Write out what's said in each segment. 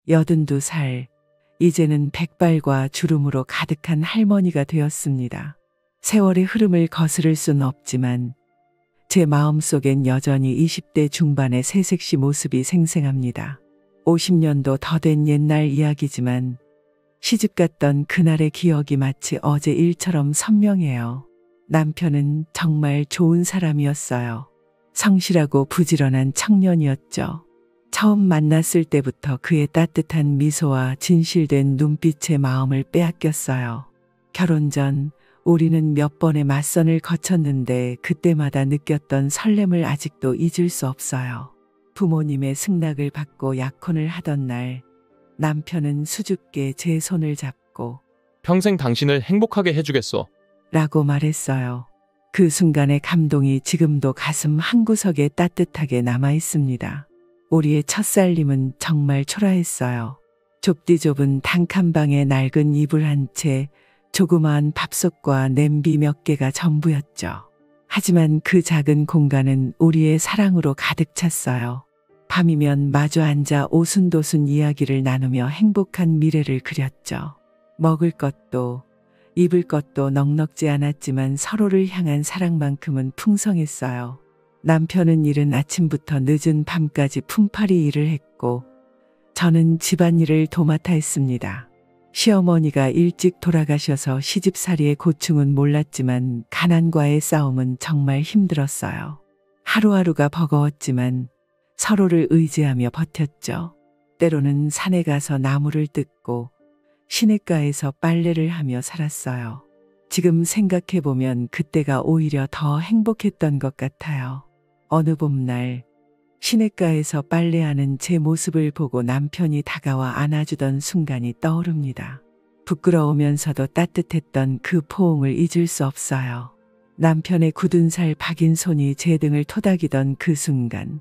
82살, 이제는 백발과 주름으로 가득한 할머니가 되었습니다. 세월의 흐름을 거스를 순 없지만 제 마음속엔 여전히 20대 중반의 새색시 모습이 생생합니다. 50년도 더 된 옛날 이야기지만 시집갔던 그날의 기억이 마치 어제 일처럼 선명해요. 남편은 정말 좋은 사람이었어요. 성실하고 부지런한 청년이었죠. 처음 만났을 때부터 그의 따뜻한 미소와 진실된 눈빛에 마음을 빼앗겼어요. 결혼 전 우리는 몇 번의 맞선을 거쳤는데 그때마다 느꼈던 설렘을 아직도 잊을 수 없어요. 부모님의 승낙을 받고 약혼을 하던 날, 남편은 수줍게 제 손을 잡고 평생 당신을 행복하게 해주겠어. 라고 말했어요. 그 순간의 감동이 지금도 가슴 한구석에 따뜻하게 남아 있습니다. 우리의 첫 살림은 정말 초라했어요. 좁디 좁은 단칸방에 낡은 이불 한 채, 조그마한 밥솥과 냄비 몇 개가 전부였죠. 하지만 그 작은 공간은 우리의 사랑으로 가득 찼어요. 밤이면 마주 앉아 오순도순 이야기를 나누며 행복한 미래를 그렸죠. 먹을 것도 입을 것도 넉넉지 않았지만 서로를 향한 사랑만큼은 풍성했어요. 남편은 이른 아침부터 늦은 밤까지 품팔이 일을 했고 저는 집안일을 도맡아 했습니다. 시어머니가 일찍 돌아가셔서 시집살이의 고충은 몰랐지만 가난과의 싸움은 정말 힘들었어요. 하루하루가 버거웠지만 서로를 의지하며 버텼죠. 때로는 산에 가서 나무를 뜯고 시냇가에서 빨래를 하며 살았어요. 지금 생각해보면 그때가 오히려 더 행복했던 것 같아요. 어느 봄날 시냇가에서 빨래하는 제 모습을 보고 남편이 다가와 안아주던 순간이 떠오릅니다. 부끄러우면서도 따뜻했던 그 포옹을 잊을 수 없어요. 남편의 굳은 살 박인 손이 제 등을 토닥이던 그 순간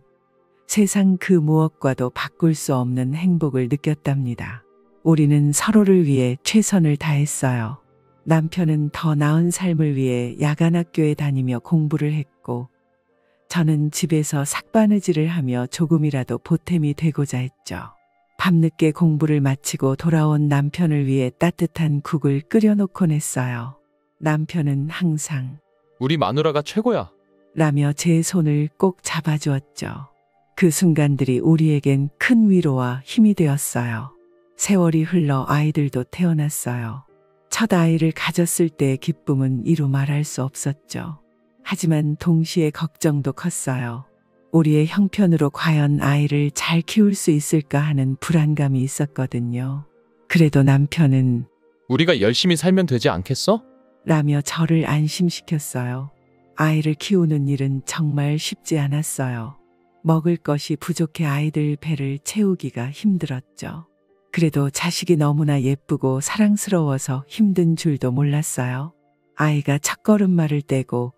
세상 그 무엇과도 바꿀 수 없는 행복을 느꼈답니다. 우리는 서로를 위해 최선을 다했어요. 남편은 더 나은 삶을 위해 야간학교에 다니며 공부를 했고 저는 집에서 삭바느질을 하며 조금이라도 보탬이 되고자 했죠. 밤늦게 공부를 마치고 돌아온 남편을 위해 따뜻한 국을 끓여놓곤 했어요. 남편은 항상 우리 마누라가 최고야. 라며 제 손을 꼭 잡아주었죠. 그 순간들이 우리에겐 큰 위로와 힘이 되었어요. 세월이 흘러 아이들도 태어났어요. 첫 아이를 가졌을 때의 기쁨은 이루 말할 수 없었죠. 하지만 동시에 걱정도 컸어요. 우리의 형편으로 과연 아이를 잘 키울 수 있을까 하는 불안감이 있었거든요. 그래도 남편은 우리가 열심히 살면 되지 않겠어? 라며 저를 안심시켰어요. 아이를 키우는 일은 정말 쉽지 않았어요. 먹을 것이 부족해 아이들 배를 채우기가 힘들었죠. 그래도 자식이 너무나 예쁘고 사랑스러워서 힘든 줄도 몰랐어요. 아이가 첫걸음마를 떼고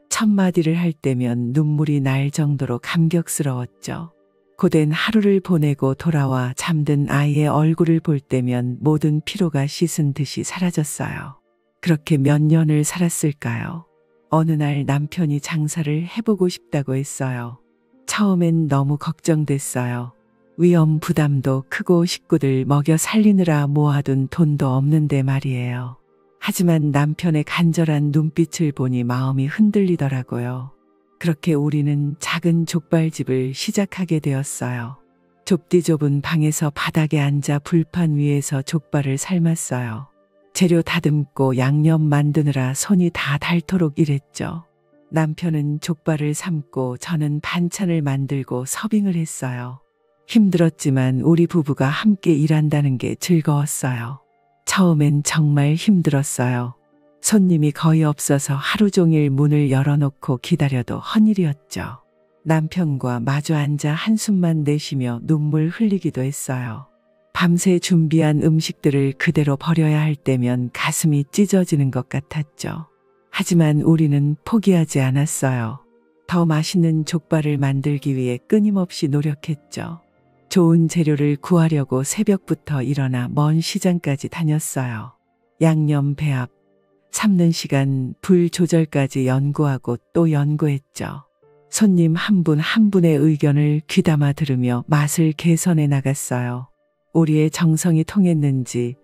첫 마디를 할 때면 눈물이 날 정도로 감격스러웠죠. 고된 하루를 보내고 돌아와 잠든 아이의 얼굴을 볼 때면 모든 피로가 씻은 듯이 사라졌어요. 그렇게 몇 년을 살았을까요? 어느 날 남편이 장사를 해보고 싶다고 했어요. 처음엔 너무 걱정됐어요. 위험 부담도 크고 식구들 먹여 살리느라 모아둔 돈도 없는데 말이에요. 하지만 남편의 간절한 눈빛을 보니 마음이 흔들리더라고요. 그렇게 우리는 작은 족발집을 시작하게 되었어요. 좁디 좁은 방에서 바닥에 앉아 불판 위에서 족발을 삶았어요. 재료 다듬고 양념 만드느라 손이 다 닳도록 일했죠. 남편은 족발을 삶고 저는 반찬을 만들고 서빙을 했어요. 힘들었지만 우리 부부가 함께 일한다는 게 즐거웠어요. 처음엔 정말 힘들었어요. 손님이 거의 없어서 하루 종일 문을 열어놓고 기다려도 헛일이었죠. 남편과 마주 앉아 한숨만 내쉬며 눈물 흘리기도 했어요. 밤새 준비한 음식들을 그대로 버려야 할 때면 가슴이 찢어지는 것 같았죠. 하지만 우리는 포기하지 않았어요. 더 맛있는 족발을 만들기 위해 끊임없이 노력했죠. 좋은 재료를 구하려고 새벽부터 일어나 먼 시장까지 다녔어요. 양념 배합, 삶는 시간, 불 조절까지 연구하고 또 연구했죠. 손님 한 분 한 분의 의견을 귀담아 들으며 맛을 개선해 나갔어요. 우리의 정성이 통했는지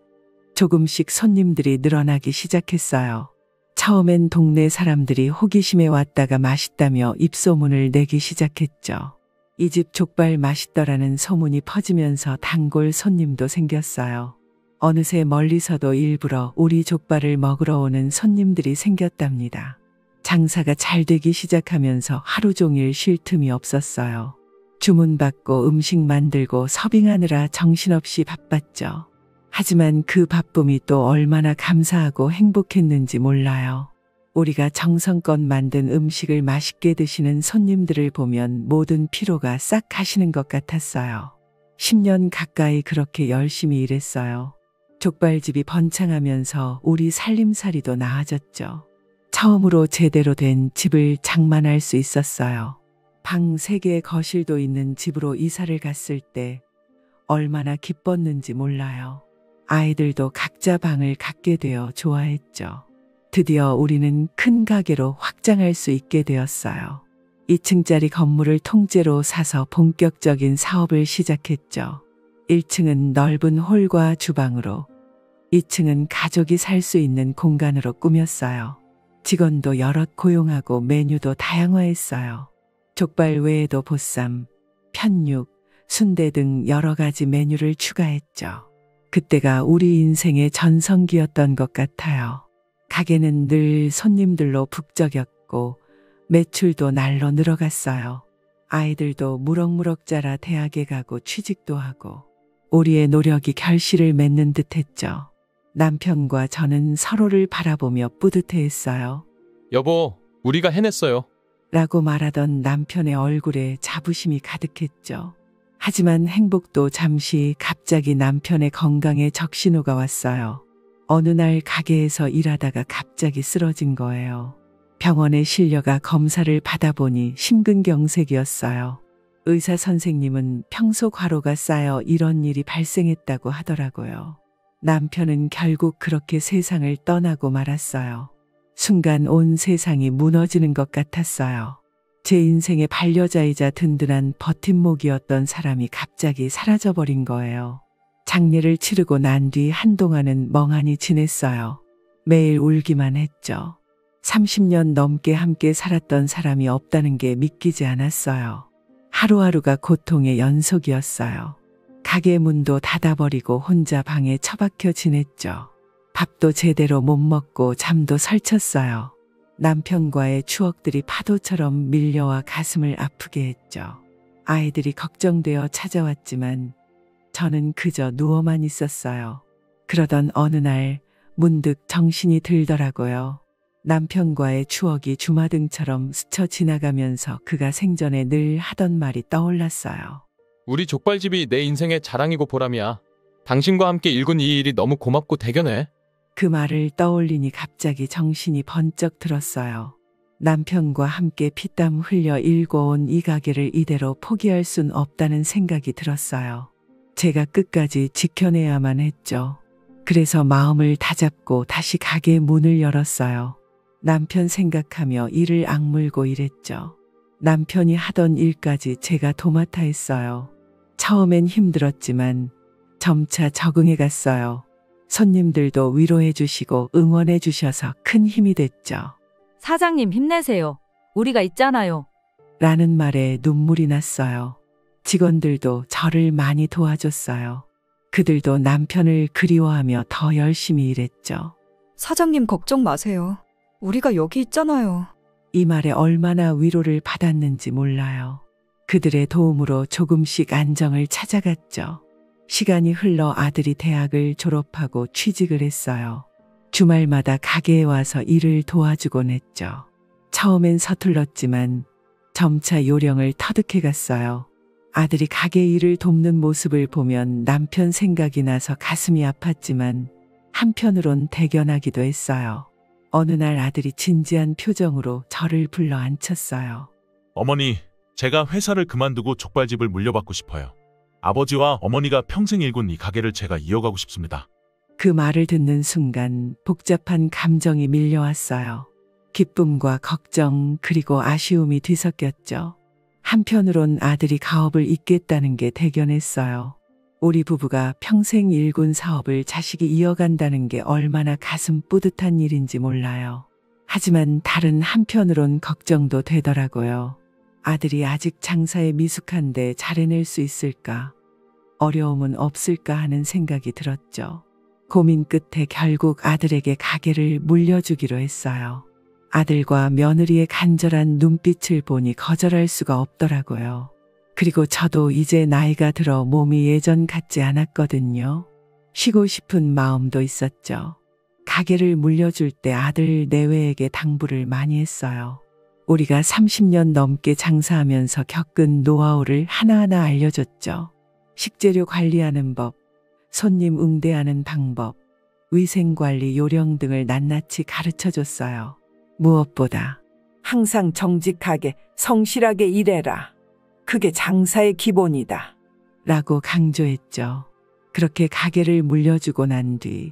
조금씩 손님들이 늘어나기 시작했어요. 처음엔 동네 사람들이 호기심에 왔다가 맛있다며 입소문을 내기 시작했죠. 이 집 족발 맛있더라는 소문이 퍼지면서 단골 손님도 생겼어요. 어느새 멀리서도 일부러 우리 족발을 먹으러 오는 손님들이 생겼답니다. 장사가 잘 되기 시작하면서 하루 종일 쉴 틈이 없었어요. 주문받고 음식 만들고 서빙하느라 정신없이 바빴죠. 하지만 그 바쁨이 또 얼마나 감사하고 행복했는지 몰라요. 우리가 정성껏 만든 음식을 맛있게 드시는 손님들을 보면 모든 피로가 싹 가시는 것 같았어요. 10년 가까이 그렇게 열심히 일했어요. 족발집이 번창하면서 우리 살림살이도 나아졌죠. 처음으로 제대로 된 집을 장만할 수 있었어요. 방 3개의 거실도 있는 집으로 이사를 갔을 때 얼마나 기뻤는지 몰라요. 아이들도 각자 방을 갖게 되어 좋아했죠. 드디어 우리는 큰 가게로 확장할 수 있게 되었어요. 2층짜리 건물을 통째로 사서 본격적인 사업을 시작했죠. 1층은 넓은 홀과 주방으로, 2층은 가족이 살 수 있는 공간으로 꾸몄어요. 직원도 여럿 고용하고 메뉴도 다양화했어요. 족발 외에도 보쌈, 편육, 순대 등 여러 가지 메뉴를 추가했죠. 그때가 우리 인생의 전성기였던 것 같아요. 가게는 늘 손님들로 북적였고 매출도 날로 늘어갔어요. 아이들도 무럭무럭 자라 대학에 가고 취직도 하고 우리의 노력이 결실을 맺는 듯했죠. 남편과 저는 서로를 바라보며 뿌듯해했어요. 여보, 우리가 해냈어요. 라고 말하던 남편의 얼굴에 자부심이 가득했죠. 하지만 행복도 잠시 갑자기 남편의 건강에 적신호가 왔어요. 어느 날 가게에서 일하다가 갑자기 쓰러진 거예요. 병원에 실려가 검사를 받아보니 심근경색이었어요. 의사 선생님은 평소 과로가 쌓여 이런 일이 발생했다고 하더라고요. 남편은 결국 그렇게 세상을 떠나고 말았어요. 순간 온 세상이 무너지는 것 같았어요. 제 인생의 반려자이자 든든한 버팀목이었던 사람이 갑자기 사라져버린 거예요. 장례를 치르고 난 뒤 한동안은 멍하니 지냈어요. 매일 울기만 했죠. 30년 넘게 함께 살았던 사람이 없다는 게 믿기지 않았어요. 하루하루가 고통의 연속이었어요. 가게 문도 닫아버리고 혼자 방에 처박혀 지냈죠. 밥도 제대로 못 먹고 잠도 설쳤어요. 남편과의 추억들이 파도처럼 밀려와 가슴을 아프게 했죠. 아이들이 걱정되어 찾아왔지만 저는 그저 누워만 있었어요. 그러던 어느 날 문득 정신이 들더라고요. 남편과의 추억이 주마등처럼 스쳐 지나가면서 그가 생전에 늘 하던 말이 떠올랐어요. 우리 족발집이 내 인생의 자랑이고 보람이야. 당신과 함께 일군 이 일이 너무 고맙고 대견해. 그 말을 떠올리니 갑자기 정신이 번쩍 들었어요. 남편과 함께 피땀 흘려 일궈온 이 가게를 이대로 포기할 순 없다는 생각이 들었어요. 제가 끝까지 지켜내야만 했죠. 그래서 마음을 다잡고 다시 가게 문을 열었어요. 남편 생각하며 이를 악물고 일했죠. 남편이 하던 일까지 제가 도맡아 했어요. 처음엔 힘들었지만 점차 적응해 갔어요. 손님들도 위로해 주시고 응원해 주셔서 큰 힘이 됐죠. 사장님 힘내세요. 우리가 있잖아요. 라는 말에 눈물이 났어요. 직원들도 저를 많이 도와줬어요. 그들도 남편을 그리워하며 더 열심히 일했죠. 사장님 걱정 마세요. 우리가 여기 있잖아요. 이 말에 얼마나 위로를 받았는지 몰라요. 그들의 도움으로 조금씩 안정을 찾아갔죠. 시간이 흘러 아들이 대학을 졸업하고 취직을 했어요. 주말마다 가게에 와서 일을 도와주곤 했죠. 처음엔 서툴렀지만 점차 요령을 터득해 갔어요. 아들이 가게 일을 돕는 모습을 보면 남편 생각이 나서 가슴이 아팠지만 한편으론 대견하기도 했어요. 어느 날 아들이 진지한 표정으로 저를 불러 앉혔어요. 어머니, 제가 회사를 그만두고 족발집을 물려받고 싶어요. 아버지와 어머니가 평생 일군 이 가게를 제가 이어가고 싶습니다. 그 말을 듣는 순간 복잡한 감정이 밀려왔어요. 기쁨과 걱정 그리고 아쉬움이 뒤섞였죠. 한편으론 아들이 가업을 잇겠다는 게 대견했어요. 우리 부부가 평생 일군 사업을 자식이 이어간다는 게 얼마나 가슴 뿌듯한 일인지 몰라요. 하지만 다른 한편으론 걱정도 되더라고요. 아들이 아직 장사에 미숙한데 잘해낼 수 있을까? 어려움은 없을까 하는 생각이 들었죠. 고민 끝에 결국 아들에게 가게를 물려주기로 했어요. 아들과 며느리의 간절한 눈빛을 보니 거절할 수가 없더라고요. 그리고 저도 이제 나이가 들어 몸이 예전 같지 않았거든요. 쉬고 싶은 마음도 있었죠. 가게를 물려줄 때 아들 내외에게 당부를 많이 했어요. 우리가 30년 넘게 장사하면서 겪은 노하우를 하나하나 알려줬죠. 식재료 관리하는 법, 손님 응대하는 방법, 위생관리 요령 등을 낱낱이 가르쳐줬어요. 무엇보다 항상 정직하게 성실하게 일해라. 그게 장사의 기본이다. 라고 강조했죠. 그렇게 가게를 물려주고 난 뒤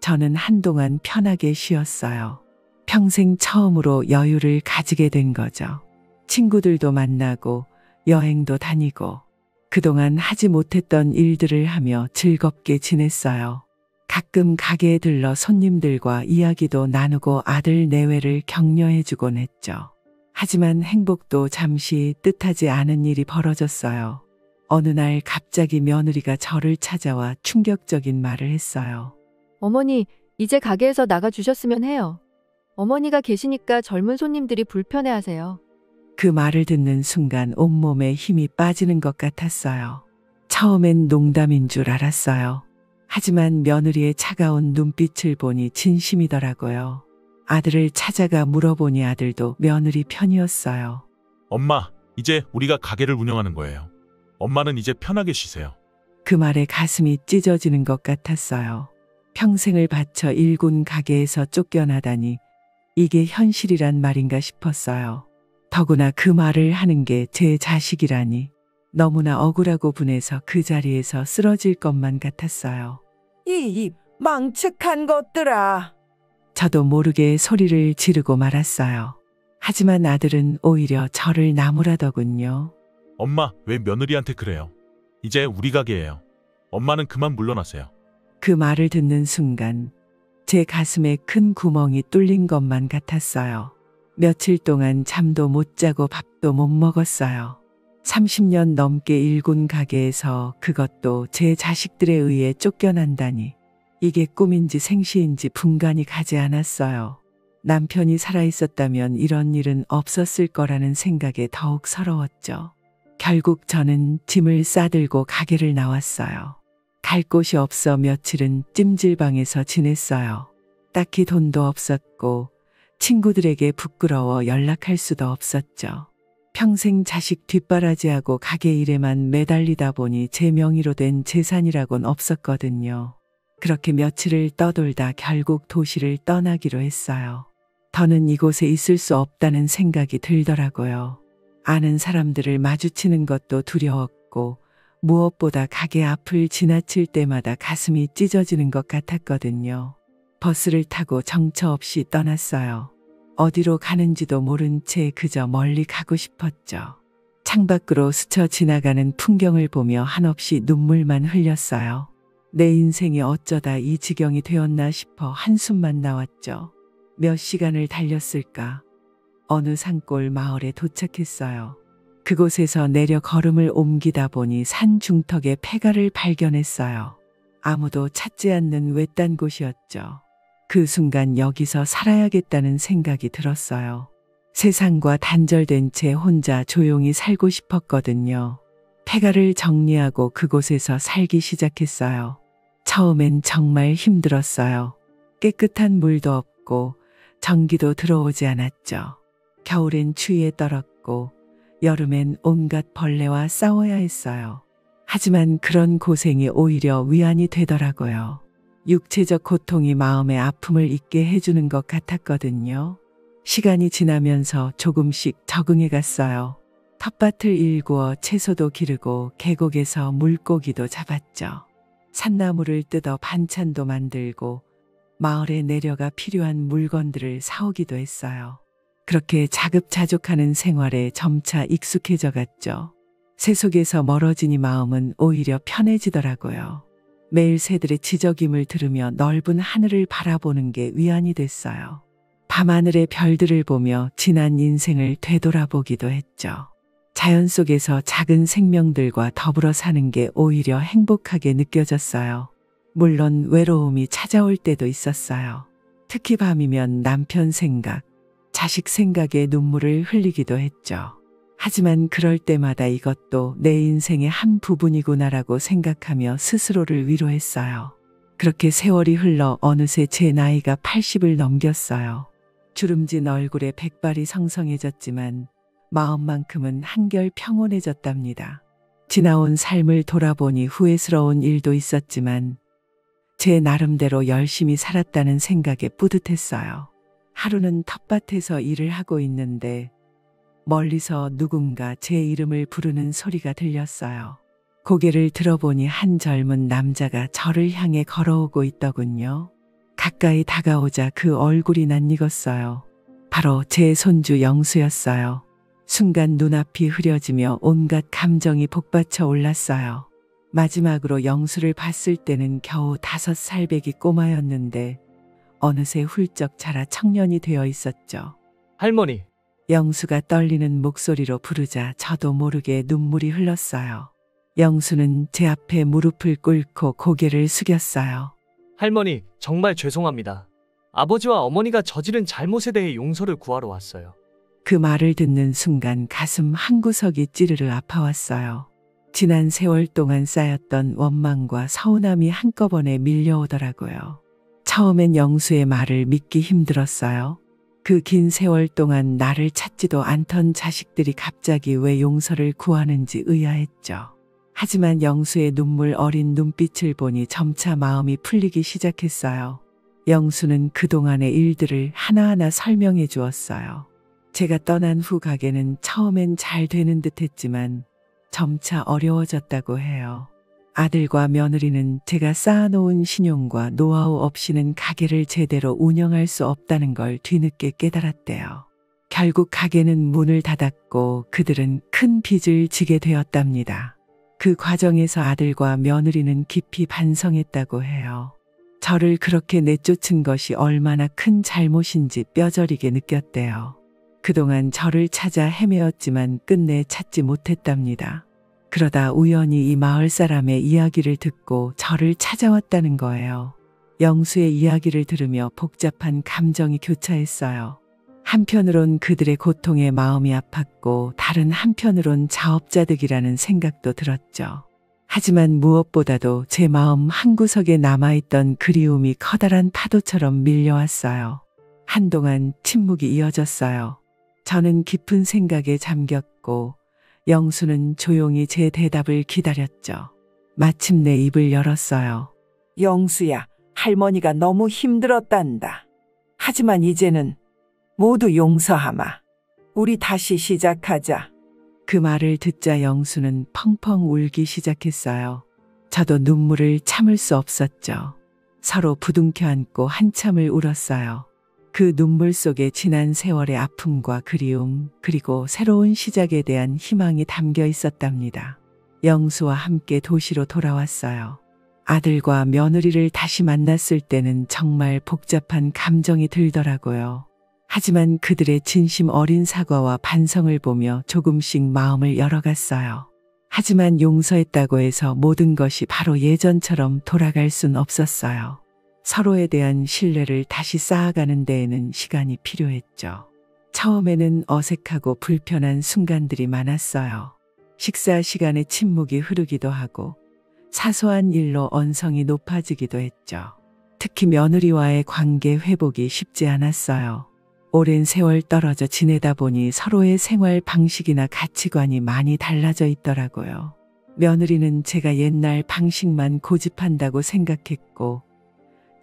저는 한동안 편하게 쉬었어요. 평생 처음으로 여유를 가지게 된 거죠. 친구들도 만나고 여행도 다니고 그동안 하지 못했던 일들을 하며 즐겁게 지냈어요. 가끔 가게에 들러 손님들과 이야기도 나누고 아들 내외를 격려해주곤 했죠. 하지만 행복도 잠시 뜻하지 않은 일이 벌어졌어요. 어느 날 갑자기 며느리가 저를 찾아와 충격적인 말을 했어요. 어머니, 이제 가게에서 나가주셨으면 해요. 어머니가 계시니까 젊은 손님들이 불편해하세요. 그 말을 듣는 순간 온몸에 힘이 빠지는 것 같았어요. 처음엔 농담인 줄 알았어요. 하지만 며느리의 차가운 눈빛을 보니 진심이더라고요. 아들을 찾아가 물어보니 아들도 며느리 편이었어요. 엄마, 이제 우리가 가게를 운영하는 거예요. 엄마는 이제 편하게 쉬세요. 그 말에 가슴이 찢어지는 것 같았어요. 평생을 바쳐 일군 가게에서 쫓겨나다니 이게 현실이란 말인가 싶었어요. 더구나 그 말을 하는 게 제 자식이라니 너무나 억울하고 분해서 그 자리에서 쓰러질 것만 같았어요. 이 망측한 것들아. 저도 모르게 소리를 지르고 말았어요. 하지만 아들은 오히려 저를 나무라더군요. 엄마, 왜 며느리한테 그래요? 이제 우리 가게예요. 엄마는 그만 물러나세요. 그 말을 듣는 순간 제 가슴에 큰 구멍이 뚫린 것만 같았어요. 며칠 동안 잠도 못 자고 밥도 못 먹었어요. 30년 넘게 일군 가게에서 그것도 제 자식들에 의해 쫓겨난다니 이게 꿈인지 생시인지 분간이 가지 않았어요. 남편이 살아있었다면 이런 일은 없었을 거라는 생각에 더욱 서러웠죠. 결국 저는 짐을 싸들고 가게를 나왔어요. 갈 곳이 없어 며칠은 찜질방에서 지냈어요. 딱히 돈도 없었고 친구들에게 부끄러워 연락할 수도 없었죠. 평생 자식 뒷바라지하고 가게 일에만 매달리다 보니 제 명의로 된 재산이라곤 없었거든요. 그렇게 며칠을 떠돌다 결국 도시를 떠나기로 했어요. 더는 이곳에 있을 수 없다는 생각이 들더라고요. 아는 사람들을 마주치는 것도 두려웠고 무엇보다 가게 앞을 지나칠 때마다 가슴이 찢어지는 것 같았거든요. 버스를 타고 정처 없이 떠났어요. 어디로 가는지도 모른 채 그저 멀리 가고 싶었죠. 창밖으로 스쳐 지나가는 풍경을 보며 한없이 눈물만 흘렸어요. 내 인생이 어쩌다 이 지경이 되었나 싶어 한숨만 나왔죠. 몇 시간을 달렸을까? 어느 산골 마을에 도착했어요. 그곳에서 내려 걸음을 옮기다 보니 산 중턱에 폐가를 발견했어요. 아무도 찾지 않는 외딴 곳이었죠. 그 순간 여기서 살아야겠다는 생각이 들었어요. 세상과 단절된 채 혼자 조용히 살고 싶었거든요. 폐가를 정리하고 그곳에서 살기 시작했어요. 처음엔 정말 힘들었어요. 깨끗한 물도 없고 전기도 들어오지 않았죠. 겨울엔 추위에 떨었고 여름엔 온갖 벌레와 싸워야 했어요. 하지만 그런 고생이 오히려 위안이 되더라고요. 육체적 고통이 마음의 아픔을 잊게 해주는 것 같았거든요. 시간이 지나면서 조금씩 적응해 갔어요. 텃밭을 일구어 채소도 기르고 계곡에서 물고기도 잡았죠. 산나물을 뜯어 반찬도 만들고 마을에 내려가 필요한 물건들을 사오기도 했어요. 그렇게 자급자족하는 생활에 점차 익숙해져 갔죠. 세속에서 멀어지니 마음은 오히려 편해지더라고요. 매일 새들의 지저귐을 들으며 넓은 하늘을 바라보는 게 위안이 됐어요. 밤하늘의 별들을 보며 지난 인생을 되돌아보기도 했죠. 자연 속에서 작은 생명들과 더불어 사는 게 오히려 행복하게 느껴졌어요. 물론 외로움이 찾아올 때도 있었어요. 특히 밤이면 남편 생각, 자식 생각에 눈물을 흘리기도 했죠. 하지만 그럴 때마다 이것도 내 인생의 한 부분이구나라고 생각하며 스스로를 위로했어요. 그렇게 세월이 흘러 어느새 제 나이가 80을 넘겼어요. 주름진 얼굴에 백발이 성성해졌지만 마음만큼은 한결 평온해졌답니다. 지나온 삶을 돌아보니 후회스러운 일도 있었지만 제 나름대로 열심히 살았다는 생각에 뿌듯했어요. 하루는 텃밭에서 일을 하고 있는데 멀리서 누군가 제 이름을 부르는 소리가 들렸어요. 고개를 들어보니 한 젊은 남자가 저를 향해 걸어오고 있더군요. 가까이 다가오자 그 얼굴이 낯익었어요. 바로 제 손주 영수였어요. 순간 눈앞이 흐려지며 온갖 감정이 복받쳐 올랐어요. 마지막으로 영수를 봤을 때는 겨우 5살배기 꼬마였는데 어느새 훌쩍 자라 청년이 되어 있었죠. 할머니, 영수가 떨리는 목소리로 부르자 저도 모르게 눈물이 흘렀어요. 영수는 제 앞에 무릎을 꿇고 고개를 숙였어요. 할머니, 정말 죄송합니다. 아버지와 어머니가 저지른 잘못에 대해 용서를 구하러 왔어요. 그 말을 듣는 순간 가슴 한구석이 찌르르 아파왔어요. 지난 세월 동안 쌓였던 원망과 서운함이 한꺼번에 밀려오더라고요. 처음엔 영수의 말을 믿기 힘들었어요. 그 긴 세월 동안 나를 찾지도 않던 자식들이 갑자기 왜 용서를 구하는지 의아했죠. 하지만 영수의 눈물 어린 눈빛을 보니 점차 마음이 풀리기 시작했어요. 영수는 그동안의 일들을 하나하나 설명해 주었어요. 제가 떠난 후 가게는 처음엔 잘 되는 듯 했지만 점차 어려워졌다고 해요. 아들과 며느리는 제가 쌓아놓은 신용과 노하우 없이는 가게를 제대로 운영할 수 없다는 걸 뒤늦게 깨달았대요. 결국 가게는 문을 닫았고 그들은 큰 빚을 지게 되었답니다. 그 과정에서 아들과 며느리는 깊이 반성했다고 해요. 저를 그렇게 내쫓은 것이 얼마나 큰 잘못인지 뼈저리게 느꼈대요. 그동안 저를 찾아 헤매었지만 끝내 찾지 못했답니다. 그러다 우연히 이 마을 사람의 이야기를 듣고 저를 찾아왔다는 거예요. 영수의 이야기를 들으며 복잡한 감정이 교차했어요. 한편으론 그들의 고통에 마음이 아팠고 다른 한편으론 자업자득이라는 생각도 들었죠. 하지만 무엇보다도 제 마음 한구석에 남아있던 그리움이 커다란 파도처럼 밀려왔어요. 한동안 침묵이 이어졌어요. 저는 깊은 생각에 잠겼고 영수는 조용히 제 대답을 기다렸죠. 마침내 입을 열었어요. 영수야, 할머니가 너무 힘들었단다. 하지만 이제는 모두 용서하마. 우리 다시 시작하자. 그 말을 듣자 영수는 펑펑 울기 시작했어요. 저도 눈물을 참을 수 없었죠. 서로 부둥켜 안고 한참을 울었어요. 그 눈물 속에 지난 세월의 아픔과 그리움, 그리고 새로운 시작에 대한 희망이 담겨 있었답니다. 영수와 함께 도시로 돌아왔어요. 아들과 며느리를 다시 만났을 때는 정말 복잡한 감정이 들더라고요. 하지만 그들의 진심 어린 사과와 반성을 보며 조금씩 마음을 열어갔어요. 하지만 용서했다고 해서 모든 것이 바로 예전처럼 돌아갈 순 없었어요. 서로에 대한 신뢰를 다시 쌓아가는 데에는 시간이 필요했죠. 처음에는 어색하고 불편한 순간들이 많았어요. 식사 시간에 침묵이 흐르기도 하고 사소한 일로 언성이 높아지기도 했죠. 특히 며느리와의 관계 회복이 쉽지 않았어요. 오랜 세월 떨어져 지내다 보니 서로의 생활 방식이나 가치관이 많이 달라져 있더라고요. 며느리는 제가 옛날 방식만 고집한다고 생각했고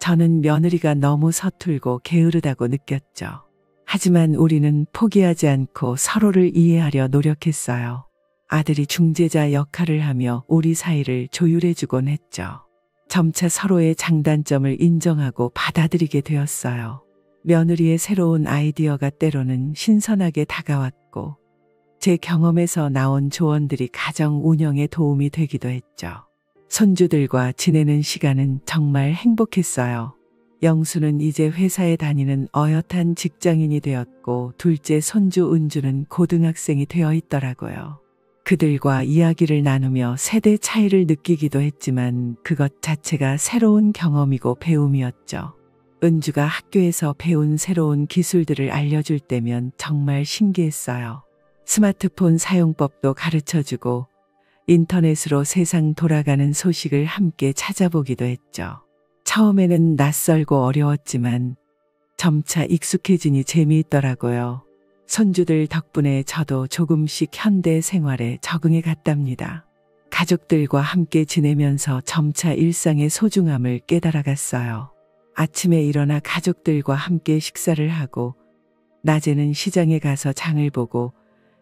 저는 며느리가 너무 서툴고 게으르다고 느꼈죠. 하지만 우리는 포기하지 않고 서로를 이해하려 노력했어요. 아들이 중재자 역할을 하며 우리 사이를 조율해주곤 했죠. 점차 서로의 장단점을 인정하고 받아들이게 되었어요. 며느리의 새로운 아이디어가 때로는 신선하게 다가왔고 제 경험에서 나온 조언들이 가정 운영에 도움이 되기도 했죠. 손주들과 지내는 시간은 정말 행복했어요. 영수는 이제 회사에 다니는 어엿한 직장인이 되었고 둘째 손주 은주는 고등학생이 되어 있더라고요. 그들과 이야기를 나누며 세대 차이를 느끼기도 했지만 그것 자체가 새로운 경험이고 배움이었죠. 은주가 학교에서 배운 새로운 기술들을 알려줄 때면 정말 신기했어요. 스마트폰 사용법도 가르쳐주고 인터넷으로 세상 돌아가는 소식을 함께 찾아보기도 했죠. 처음에는 낯설고 어려웠지만 점차 익숙해지니 재미있더라고요. 손주들 덕분에 저도 조금씩 현대 생활에 적응해 갔답니다. 가족들과 함께 지내면서 점차 일상의 소중함을 깨달아갔어요. 아침에 일어나 가족들과 함께 식사를 하고 낮에는 시장에 가서 장을 보고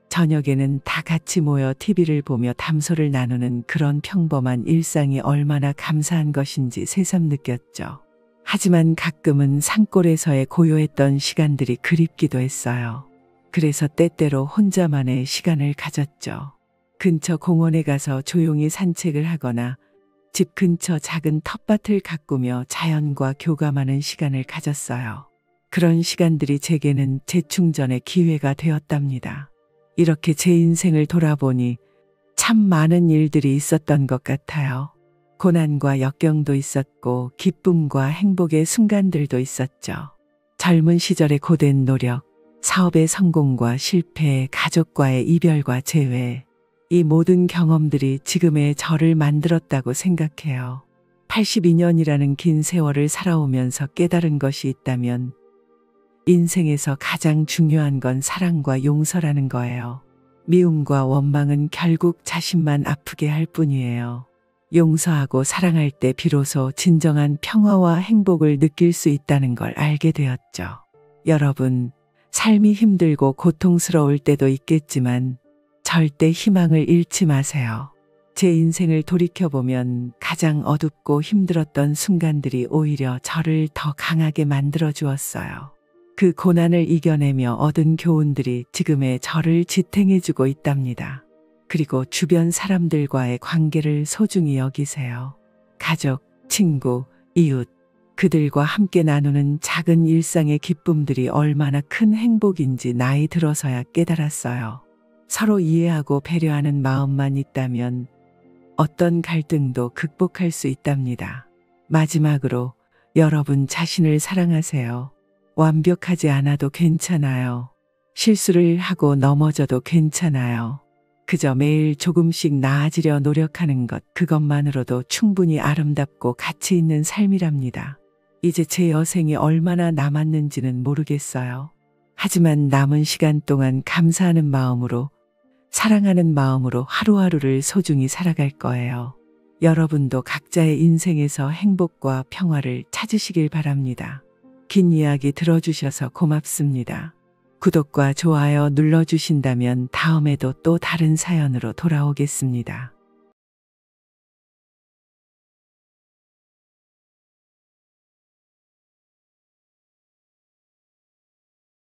저녁에는 다 같이 모여 TV를 보며 담소를 나누는 그런 평범한 일상이 얼마나 감사한 것인지 새삼 느꼈죠. 하지만 가끔은 산골에서의 고요했던 시간들이 그립기도 했어요. 그래서 때때로 혼자만의 시간을 가졌죠. 근처 공원에 가서 조용히 산책을 하거나 집 근처 작은 텃밭을 가꾸며 자연과 교감하는 시간을 가졌어요. 그런 시간들이 제게는 재충전의 기회가 되었답니다. 이렇게 제 인생을 돌아보니 참 많은 일들이 있었던 것 같아요. 고난과 역경도 있었고 기쁨과 행복의 순간들도 있었죠. 젊은 시절의 고된 노력, 사업의 성공과 실패, 가족과의 이별과 재회, 이 모든 경험들이 지금의 저를 만들었다고 생각해요. 82년이라는 긴 세월을 살아오면서 깨달은 것이 있다면 인생에서 가장 중요한 건 사랑과 용서라는 거예요. 미움과 원망은 결국 자신만 아프게 할 뿐이에요. 용서하고 사랑할 때 비로소 진정한 평화와 행복을 느낄 수 있다는 걸 알게 되었죠. 여러분, 삶이 힘들고 고통스러울 때도 있겠지만 절대 희망을 잃지 마세요. 제 인생을 돌이켜보면 가장 어둡고 힘들었던 순간들이 오히려 저를 더 강하게 만들어 주었어요. 그 고난을 이겨내며 얻은 교훈들이 지금의 저를 지탱해주고 있답니다. 그리고 주변 사람들과의 관계를 소중히 여기세요. 가족, 친구, 이웃, 그들과 함께 나누는 작은 일상의 기쁨들이 얼마나 큰 행복인지 나이 들어서야 깨달았어요. 서로 이해하고 배려하는 마음만 있다면 어떤 갈등도 극복할 수 있답니다. 마지막으로 여러분 자신을 사랑하세요. 완벽하지 않아도 괜찮아요. 실수를 하고 넘어져도 괜찮아요. 그저 매일 조금씩 나아지려 노력하는 것, 그것만으로도 충분히 아름답고 가치 있는 삶이랍니다. 이제 제 여생이 얼마나 남았는지는 모르겠어요. 하지만 남은 시간 동안 감사하는 마음으로, 사랑하는 마음으로 하루하루를 소중히 살아갈 거예요. 여러분도 각자의 인생에서 행복과 평화를 찾으시길 바랍니다. 긴 이야기 들어주셔서 고맙습니다. 구독과 좋아요 눌러주신다면 다음에도 또 다른 사연으로 돌아오겠습니다.